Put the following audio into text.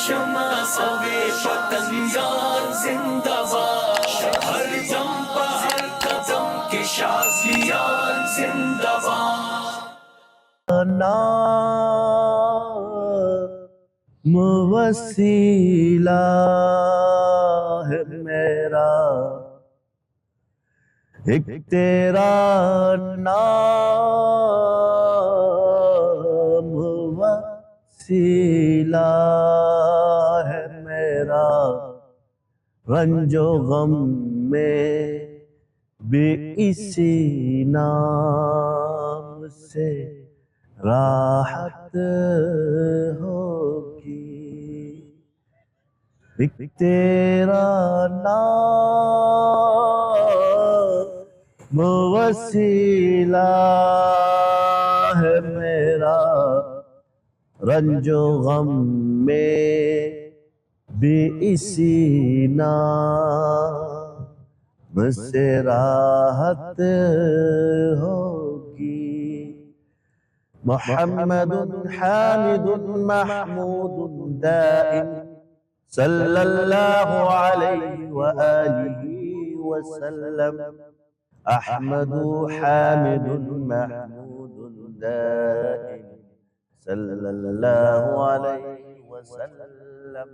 शमा सवे पतंगान जिंदाबाद, हर दम पर हर कदम के शाज़ियान जिंदाबाद। नाम वसीला है मेरा, एक तेरा नाम वसीला है मेरा, रंजो गम में भी इसी नाम से राहत होगी। एक तेरा नाम वसीला है मेरा, रंजो गम में भी इसी नाम से राहत होगी। मुहम्मदुन हामिदुन महमूदुन दाइम सल्लल्लाहु अलैहि व आलिहि व सल्लम। अहमदु हामिदुन महमूदुन दाइम सल्लल्लाहु अलैहि व सल्लम।